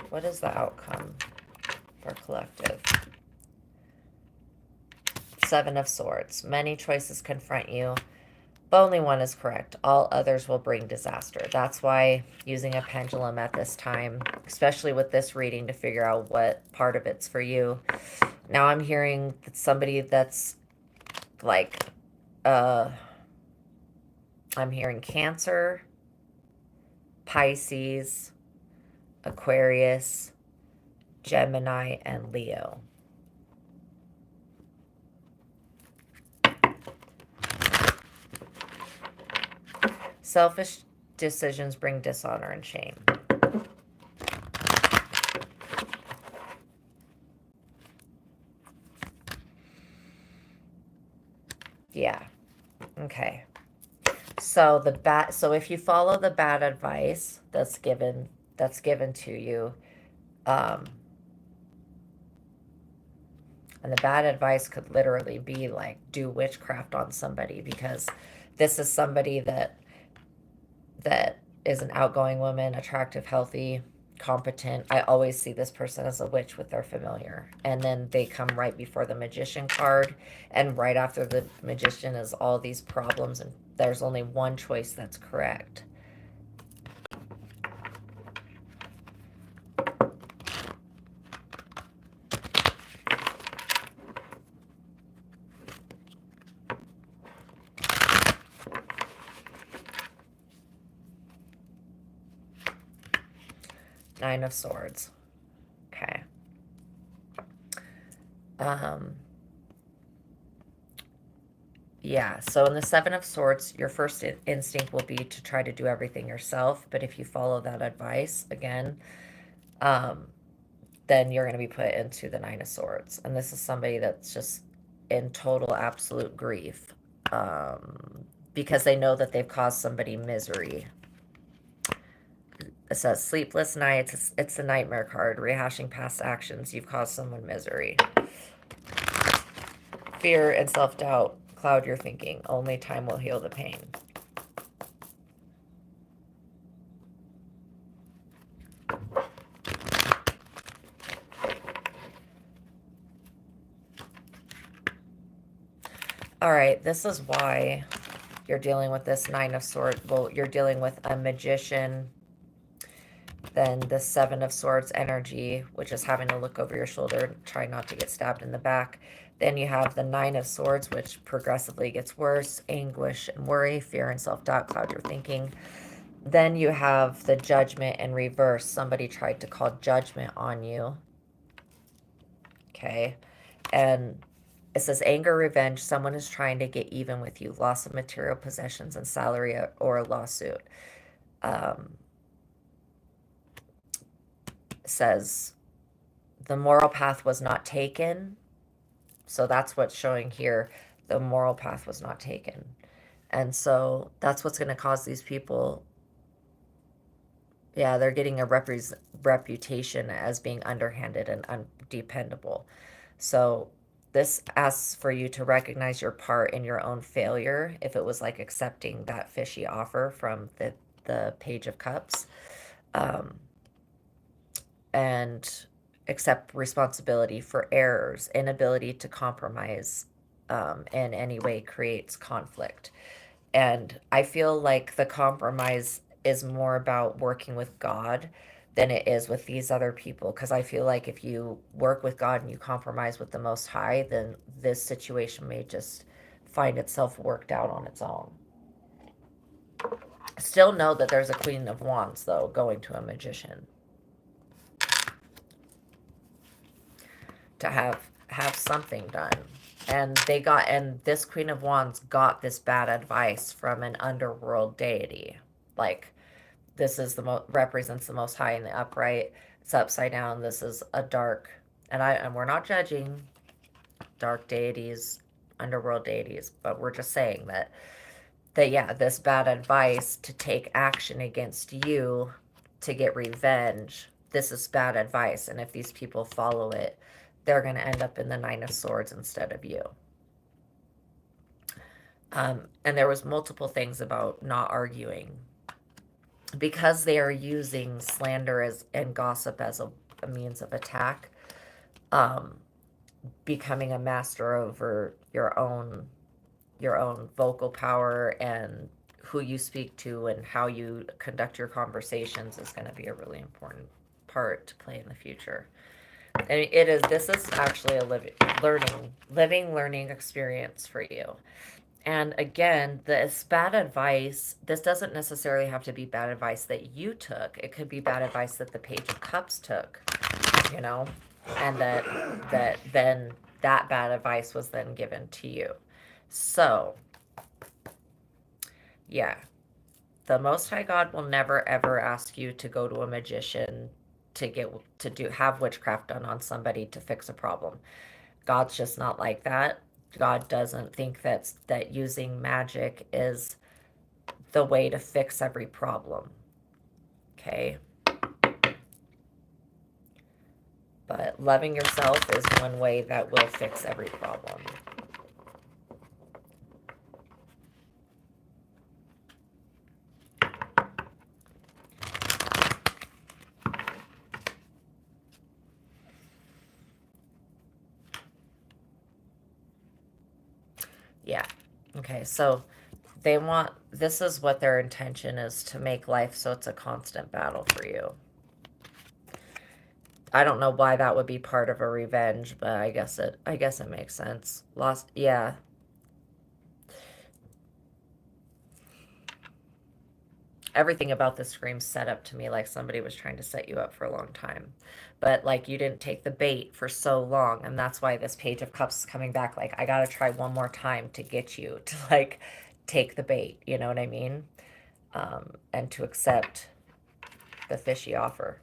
What is the outcome for collective? Seven of Swords. Many choices confront you, but only one is correct. All others will bring disaster. That's why using a pendulum at this time, especially with this reading, to figure out what part of it's for you. Now I'm hearing somebody that's like, I'm hearing Cancer, Pisces, Aquarius, Gemini, and Leo. Selfish decisions bring dishonor and shame. Yeah. Okay. So if you follow the bad advice that's given to you, and the bad advice could literally be like do witchcraft on somebody, because this is somebody that is an outgoing woman, attractive, healthy, competent. I always see this person as a witch with their familiar. And then they come right before the Magician card. And right after the Magician is all these problems. And there's only one choice that's correct. Nine of Swords. Okay. Yeah, so in the Seven of Swords, your first instinct will be to try to do everything yourself. But if you follow that advice, again, then you're going to be put into the Nine of Swords. And this is somebody that's just in total, absolute grief, because they know that they've caused somebody misery. It says sleepless nights. It's a nightmare card. Rehashing past actions. You've caused someone misery. Fear and self-doubt cloud your thinking. Only time will heal the pain. All right, this is why you're dealing with this Nine of Swords. Well, you're dealing with a Magician, then the Seven of Swords energy, which is having to look over your shoulder and try not to get stabbed in the back. Then you have the Nine of Swords, which progressively gets worse. Anguish and worry, fear and self-doubt cloud your thinking. Then you have the Judgment in reverse. Somebody tried to call judgment on you. Okay. And it says anger, revenge. Someone is trying to get even with you. Loss of material possessions and salary or a lawsuit. Says the moral path was not taken. So that's what's showing here. The moral path was not taken. And so that's what's going to cause these people Yeah, they're getting a reputation as being underhanded and undependable. So this asks for you to recognize your part in your own failure. If it was like accepting that fishy offer from the Page of Cups, um, and accept responsibility for errors. Inability to compromise in any way creates conflict. And I feel like the compromise is more about working with God than it is with these other people. Because I feel like if you work with God and you compromise with the Most High, then this situation may just find itself worked out on its own. Still know that there's a Queen of Wands, though, going to a magician to have something done. And this Queen of Wands got this bad advice from an underworld deity. Like, this is represents the Most High in the upright. It's upside down. This is a dark, and we're not judging dark deities, underworld deities, but we're just saying that yeah, this bad advice to take action against you to get revenge. This is bad advice, and if these people follow it, they're going to end up in the Nine of Swords instead of you. And there was multiple things about not arguing because they are using slander and gossip as a means of attack. Um, Becoming a master over your own vocal power and who you speak to and how you conduct your conversations is going to be a really important part to play in the future. And this is actually a living learning experience for you. And again, this bad advice, this doesn't necessarily have to be bad advice that you took. It could be bad advice that the Page of Cups took, you know, and that then that bad advice was then given to you. So, yeah, the Most High God will never ever ask you to go to a magician to have witchcraft done on somebody to fix a problem. God's just not like that. God doesn't think that using magic is the way to fix every problem. Okay? But loving yourself is one way that will fix every problem. Yeah. Okay, so this is what their intention is, to make life so it's a constant battle for you. I don't know why that would be part of a revenge, but I guess it makes sense. Yeah. Everything about this screams set up to me like somebody was trying to set you up for a long time. But like you didn't take the bait for so long, and that's why this Page of Cups is coming back like I got to try one more time to get you to like take the bait, you know what I mean? And to accept the fishy offer.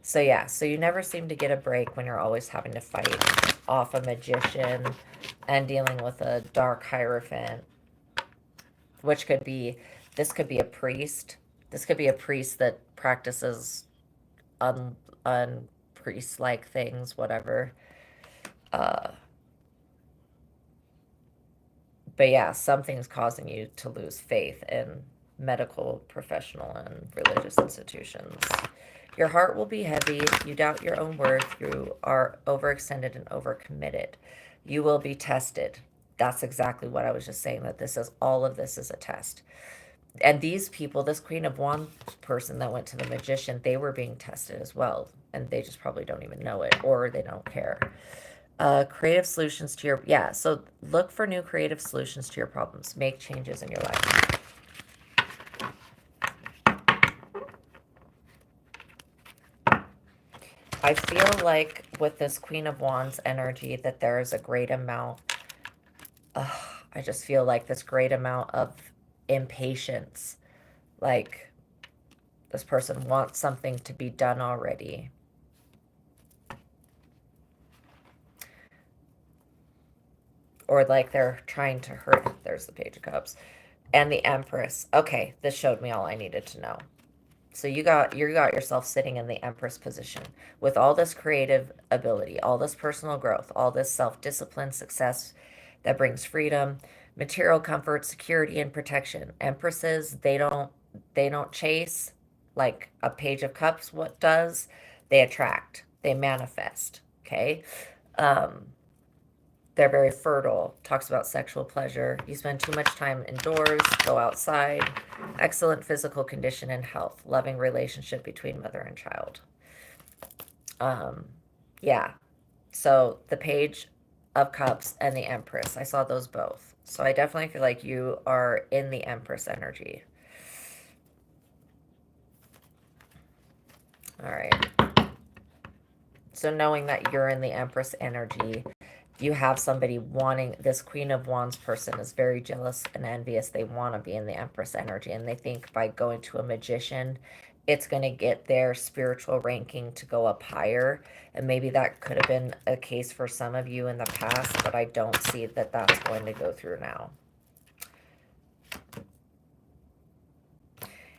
So yeah, so you never seem to get a break when you're always having to fight off a magician and dealing with a dark hierophant, which this could be a priest. This could be a priest that practices un priest like things, whatever. Uh, but yeah, something's causing you to lose faith in medical, professional, and religious institutions. Your heart will be heavy. You doubt your own worth. You are overextended and overcommitted. You will be tested. That's exactly what I was just saying, that all of this is a test. And these people, this Queen of Wands person that went to the magician, they were being tested as well. And they just probably don't even know it, or they don't care. Creative solutions to so look for new creative solutions to your problems. Make changes in your life. I feel like with this Queen of Wands energy that there is a great amount, I just feel like this great amount of impatience. Like this person wants something to be done already. or like they're trying to hurt. There's the Page of Cups. And the Empress. Okay, this showed me all I needed to know. So you got yourself sitting in the Empress position with all this creative ability, all this personal growth, all this self-discipline, success that brings freedom, material comfort, security, and protection. Empresses, they don't chase like a Page of Cups what does. They attract, they manifest. Okay. Um, they're very fertile. Talks about sexual pleasure. You spend too much time indoors, go outside. Excellent physical condition and health. Loving relationship between mother and child. Um, yeah. So the Page of Cups and the Empress. I saw those both. So I definitely feel like you are in the Empress energy. All right. So knowing that you're in the Empress energy, you have somebody wanting, this Queen of Wands person is very jealous and envious. They want to be in the Empress energy, and they think by going to a magician, it's going to get their spiritual ranking to go up higher. And maybe that could have been a case for some of you in the past, but I don't see that that's going to go through now.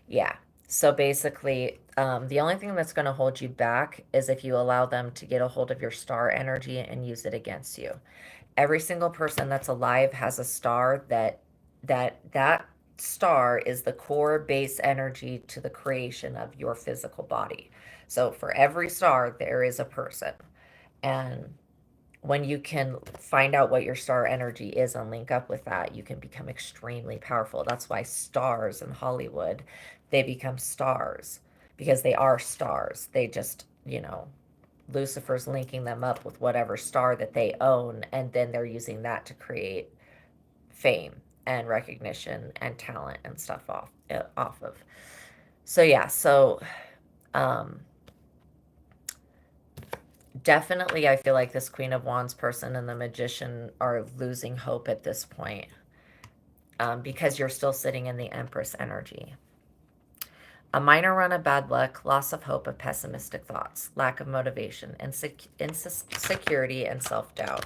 Yeah. So basically, the only thing that's going to hold you back is if you allow them to get a hold of your star energy and use it against you. Every single person that's alive has a star that star is the core base energy to the creation of your physical body. So for every star there is a person. And when you can find out what your star energy is and link up with that, you can become extremely powerful. That's why stars in Hollywood, they become stars because they are stars. They just, Lucifer's linking them up with whatever star that they own, and then they're using that to create fame and recognition and talent and stuff off of. So yeah, so um, definitely I feel like this Queen of Wands person and the Magician are losing hope at this point, because you're still sitting in the Empress energy. A minor run of bad luck, loss of hope, of pessimistic thoughts, lack of motivation, insecurity, and self-doubt.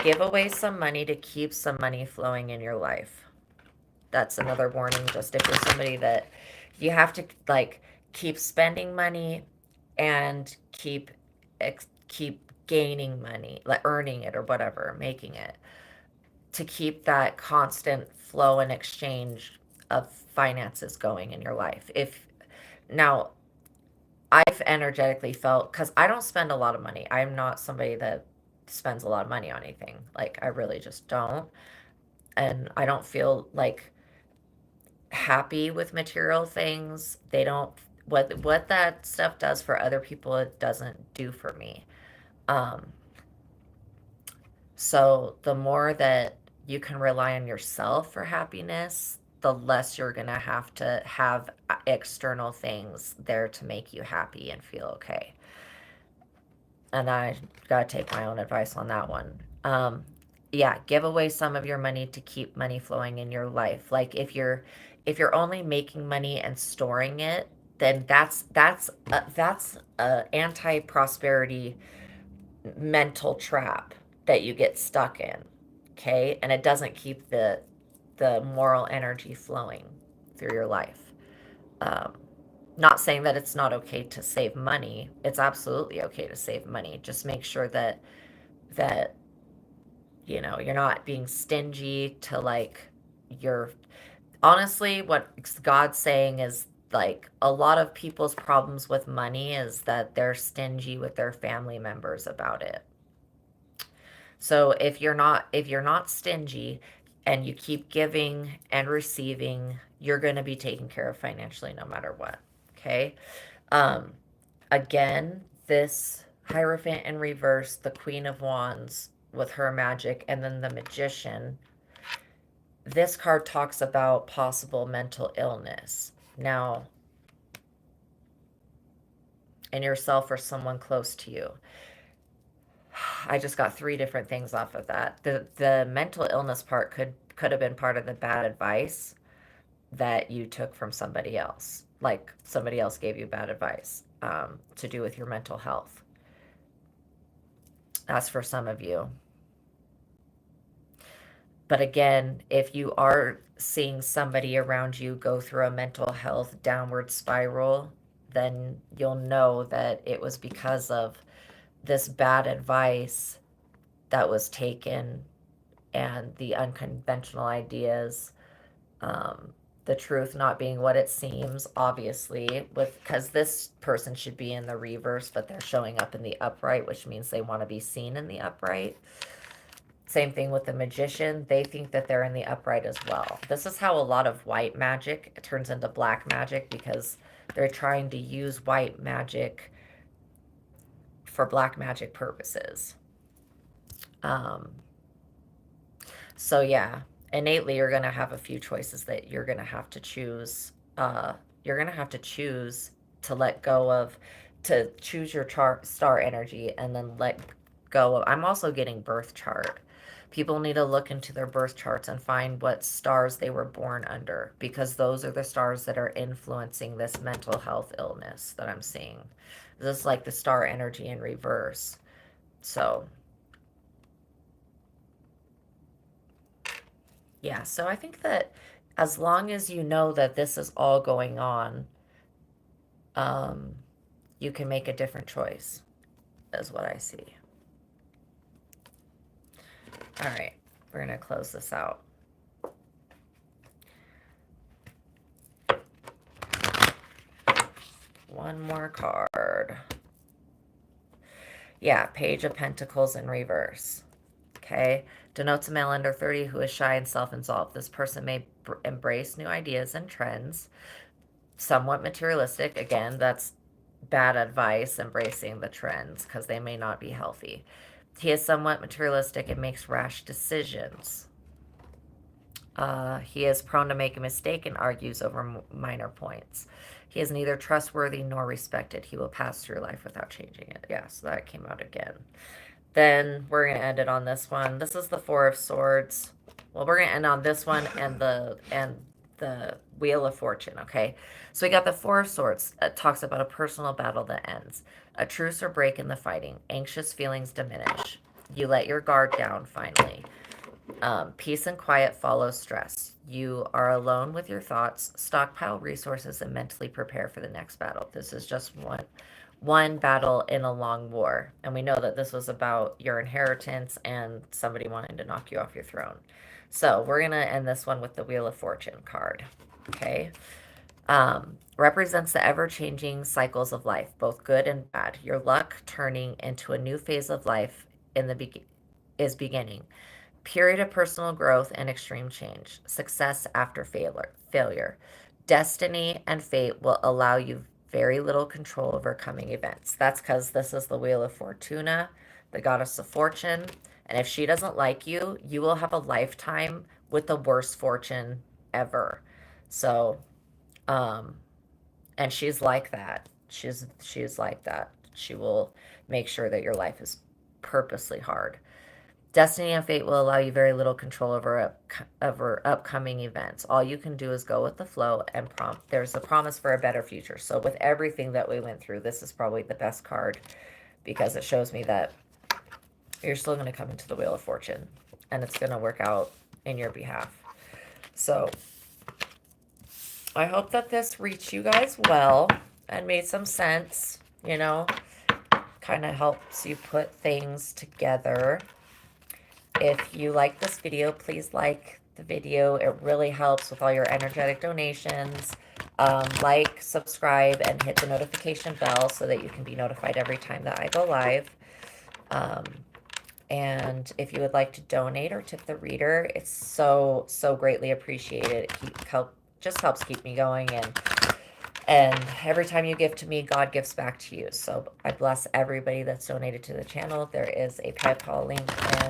Give away some money to keep some money flowing in your life. That's another warning, just if you're somebody that you have to like keep spending money and keep gaining money, like earning it or whatever, making it, to keep that constant flow and exchange of finances going in your life. If now I've energetically felt, because I don't spend a lot of money. I'm not somebody that spends a lot of money on anything. Like, I really just don't. And I don't feel like happy with material things. They don't, what that stuff does for other people, it doesn't do for me. Um, so the more that you can rely on yourself for happiness, the less you're going to have external things there to make you happy and feel okay. And I got to take my own advice on that one. Yeah, give away some of your money to keep money flowing in your life. Like if you're only making money and storing it, then that's a anti-prosperity mental trap that you get stuck in. Okay? And it doesn't keep the moral energy flowing through your life. Um, Not saying that it's not okay to save money. It's absolutely okay to save money. Just make sure that you're not being stingy to like you're honestly what God's saying is like a lot of people's problems with money is that they're stingy with their family members about it. So if you're not stingy and you keep giving and receiving, you're going to be taken care of financially no matter what. Okay? Um Again, this Hierophant in reverse, the Queen of Wands with her magic, and then the Magician. This card talks about possible mental illness. Now, in yourself or someone close to you. I just got three different things off of that. The mental illness part could have been part of the bad advice that you took from somebody else. Like somebody else gave you bad advice to do with your mental health. That's for some of you. But again, if you are seeing somebody around you go through a mental health downward spiral, then you'll know that it was because of this bad advice that was taken and the unconventional ideas, um, the truth not being what it seems, obviously, with because this person should be in the reverse, but they're showing up in the upright, which means they want to be seen in the upright. Same thing with the magician. They think that they're in the upright as well. This is how a lot of white magic turns into black magic, because they're trying to use white magic for black magic purposes. Um, so yeah, innately you're going to have a few choices that you're going to have to choose. You're going to have to choose to let go of, to choose your star energy, and then let go of. I'm also getting birth chart. People need to look into their birth charts and find what stars they were born under, because those are the stars that are influencing this mental health illness that I'm seeing. This is like the star energy in reverse. So yeah, so I think that as long as you know that this is all going on, um, you can make a different choice, is what I see. All right, we're going to close this out. One more card. Yeah, Page of Pentacles in reverse. Okay, denotes a male under 30 who is shy and self-absorbed. This person may embrace new ideas and trends. Somewhat materialistic. Again, that's bad advice, embracing the trends, because they may not be healthy. He is somewhat materialistic and makes rash decisions. He is prone to make a mistake and argues over minor points. He is neither trustworthy nor respected. He will pass through life without changing it. Yeah, so that came out again. Then we're going to end it on this one. This is the Four of Swords. Well, we're going to end on this one and the Wheel of Fortune, okay? So we got the Four of Swords. It talks about a personal battle that ends. A truce or break in the fighting. Anxious feelings diminish. You let your guard down, finally. Peace and quiet follows stress. You are alone with your thoughts. Stockpile resources and mentally prepare for the next battle. This is just one battle in a long war. And we know that this was about your inheritance and somebody wanting to knock you off your throne. So we're going to end this one with the Wheel of Fortune card. Okay. Represents the ever-changing cycles of life, both good and bad. Your luck turning into a new phase of life is beginning. Period of personal growth and extreme change. Success after failure. Destiny and fate will allow you very little control over coming events. That's because this is the Wheel of Fortuna, the goddess of fortune. And if she doesn't like you, you will have a lifetime with the worst fortune ever. So, and she's like that. She's like that. She will make sure that your life is purposely hard. Destiny and fate will allow you very little control over upcoming events. All you can do is go with the flow and prompt. There's a promise for a better future. So with everything that we went through, this is probably the best card, because it shows me that you're still going to come into the Wheel of Fortune and it's going to work out in your behalf. So I hope that this reached you guys well and made some sense, you know, kind of helps you put things together. If you like this video, please like the video. It really helps with all your energetic donations. Like, subscribe, and hit the notification bell so that you can be notified every time that I go live. And if you would like to donate or tip the reader, it's so greatly appreciated. It just helps keep me going, and every time you give to me, God gives back to you. So I bless everybody that's donated to the channel. There is a PayPal link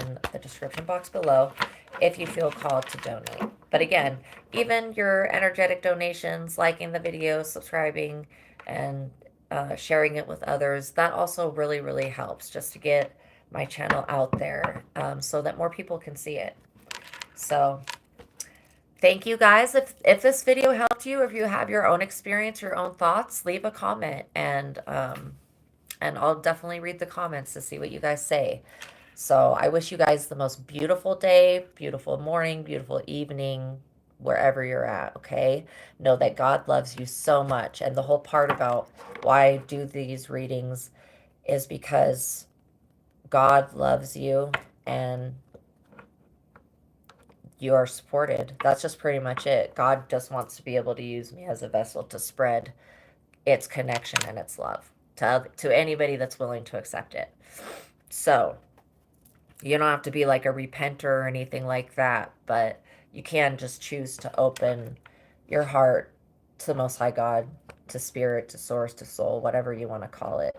in the description box below if you feel called to donate. But again, even your energetic donations, liking the video, subscribing, and sharing it with others, that also really helps, just to get my channel out there, so that more people can see it. So thank you guys. If this video helped you, if you have your own experience, your own thoughts, leave a comment, and I'll definitely read the comments to see what you guys say. So I wish you guys the most beautiful day, beautiful morning, beautiful evening, wherever you're at, okay? Know that God loves you so much. And the whole part about why I do these readings is because God loves you and you are supported. That's just pretty much it. God just wants to be able to use me as a vessel to spread its connection and its love to anybody that's willing to accept it. So, you don't have to be like a repenter or anything like that, but you can just choose to open your heart to the Most High God, to spirit, to source, to soul, whatever you want to call it,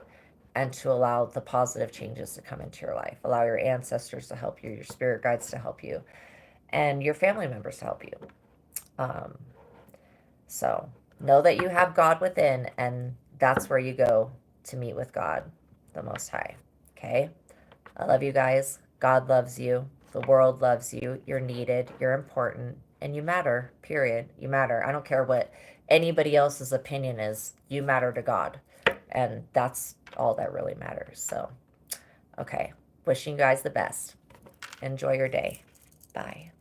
and to allow the positive changes to come into your life. Allow your ancestors to help you, your spirit guides to help you, and your family members to help you. Um, so know that you have God within, and that's where you go to meet with God, the Most High. Okay? I love you guys. God loves you. The world loves you. You're needed. You're important. And you matter, period. You matter. I don't care what anybody else's opinion is. You matter to God. And that's all that really matters. So, okay. Wishing you guys the best. Enjoy your day. Bye.